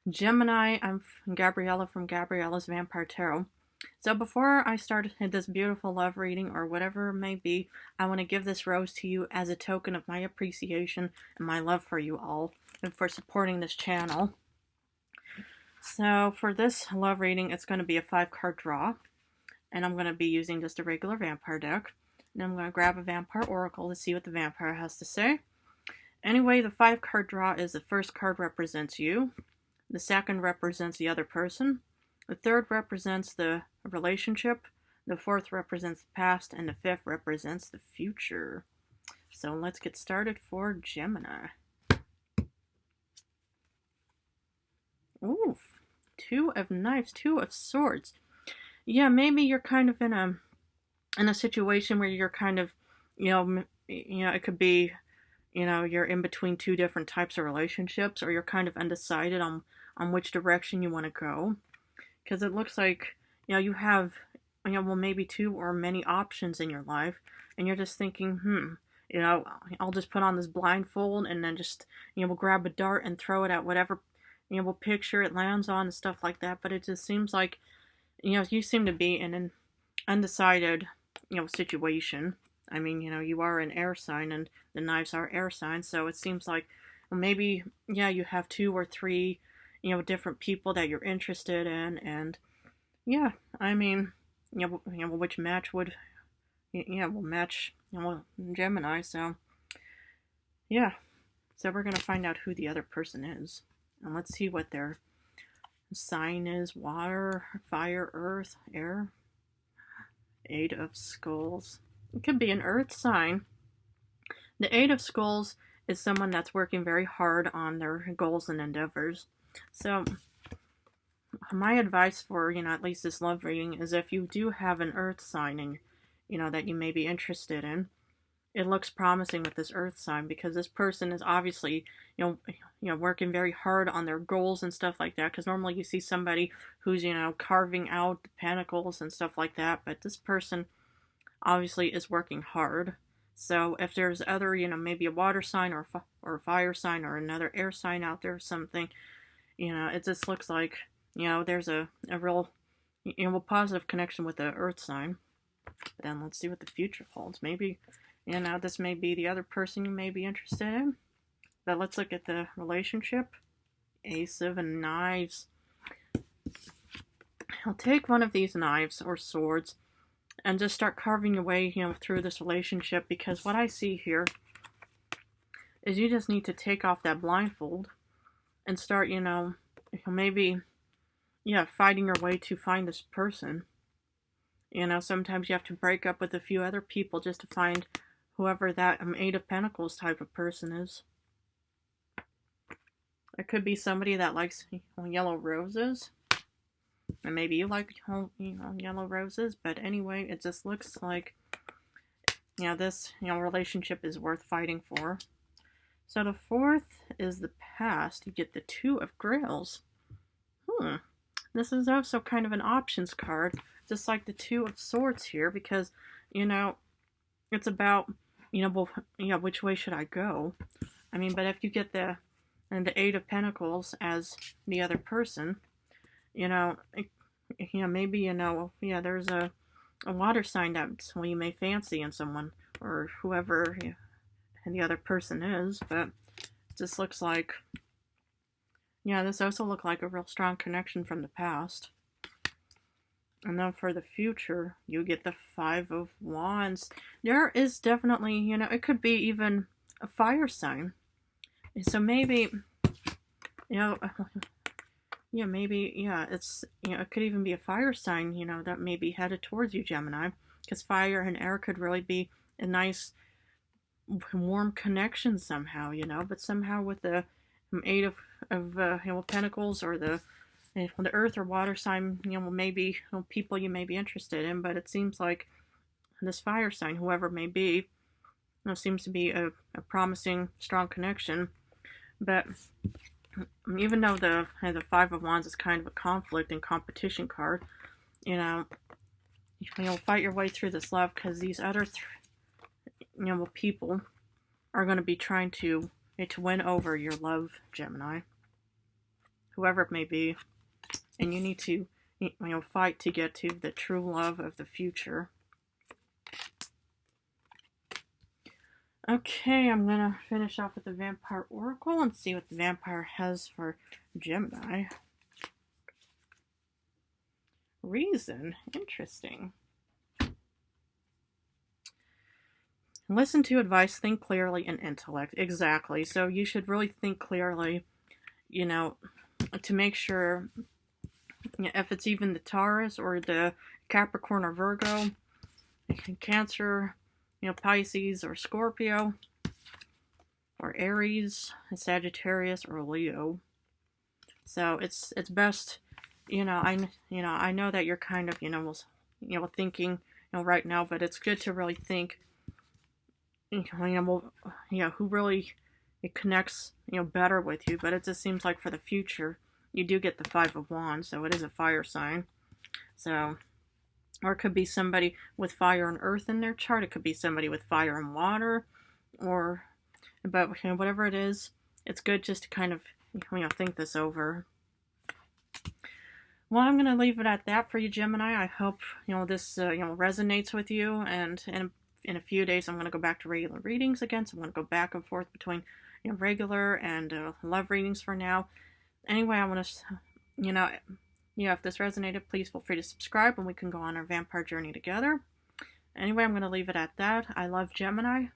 Gemini, I'm Gabriella from Gabriella's Vampire Tarot. So before I start this beautiful love reading or whatever it may be, I want to give this rose to you as a token of my appreciation and my love for you all and for supporting this channel. So for this love reading, it's going to be a 5-card draw, and I'm going to be using just a regular vampire deck. And I'm going to grab a vampire oracle to see what the vampire has to say. Anyway, the 5-card draw is the first card represents you. The second represents the other person. The third represents the relationship. The fourth represents the past. And the fifth represents the future. So let's get started for Gemini. Oof. 2 of Knives, 2 of Swords. Yeah, maybe you're kind of in a situation where you're kind of, it could be, you're in between 2 different types of relationships, or you're kind of undecided on which direction you want to go. Because it looks like, you have, maybe 2 or many options in your life, and you're just thinking, I'll just put on this blindfold and then just, we'll grab a dart and throw it at whatever, picture it lands on and stuff like that. But it just seems like, you seem to be in an undecided, situation. I mean, you are an air sign, and the knives are air signs, so it seems like, well, maybe, you have 2 or 3, different people that you're interested in, and, I mean, which match would, will match, Gemini, so, so we're gonna find out who the other person is, and let's see what their sign is. Water, fire, earth, air. 8 of Skulls. It could be an earth sign. The 8 of Skulls is someone that's working very hard on their goals and endeavors. So my advice for, at least this love reading is if you do have an earth signing, that you may be interested in, it looks promising with this earth sign, because this person is obviously, working very hard on their goals and stuff like that. Because normally you see somebody who's, carving out the pentacles and stuff like that. But this person obviously is working hard. So if there's other, maybe a water sign or a fire sign or another air sign out there or something, it just looks like, there's a real, positive connection with the earth sign. But then let's see what the future holds. Maybe, this may be the other person you may be interested in. But let's look at the relationship. Ace of Knives. I'll take one of these knives or swords and just start carving your way, through this relationship, because what I see here is you just need to take off that blindfold and start, maybe, fighting your way to find this person. Sometimes you have to break up with a few other people just to find whoever that 8 of Pentacles type of person is. It could be somebody that likes, yellow roses. And maybe you like, yellow roses. But anyway, it just looks like, this, relationship is worth fighting for. So the 4th is the past. You get the 2 of Grails. This is also kind of an options card, just like the 2 of Swords here, because, it's about, which way should I go? I mean, but if you get the 8 of Pentacles as the other person, maybe, there's a water sign that you may fancy in someone, or whoever the other person is. But it just looks like, this also looked like a real strong connection from the past. And then for the future, you get the 5 of Wands. There is definitely, it could be even a fire sign. So maybe, it's, it could even be a fire sign, that may be headed towards you, Gemini. Because fire and air could really be a nice, warm connection somehow, But somehow with the 8 of Pentacles, or the earth or water sign, maybe people you may be interested in. But it seems like this fire sign, whoever it may be, seems to be a promising, strong connection. But even though the 5 of Wands is kind of a conflict and competition card, you'll fight your way through this love, because these other people are going to be trying to win over your love, Gemini. whoever it may be, and you need to, fight to get to the true love of the future. Okay, I'm gonna finish off with the Vampire Oracle and see what the vampire has for Gemini. Reason. Interesting. Listen to advice, think clearly, and intellect. Exactly. So you should really think clearly, to make sure, if it's even the Taurus or the Capricorn or Virgo, Cancer, Pisces or Scorpio, or Aries, Sagittarius, or Leo. So it's best, I know that you're kind of, thinking, right now, but it's good to really think, who really it connects, better with you. But it just seems like for the future, you do get the Five of Wands, so it is a fire sign. So, or it could be somebody with fire and earth in their chart. It could be somebody with fire and water, but whatever it is, it's good just to kind of, think this over. Well, I'm going to leave it at that for you, Gemini. I hope, this, resonates with you, and in a few days, I'm going to go back to regular readings again. So I'm going to go back and forth between, regular and love readings for now. Anyway, I want to, if this resonated, please feel free to subscribe and we can go on our vampire journey together. Anyway, I'm going to leave it at that. I love Gemini.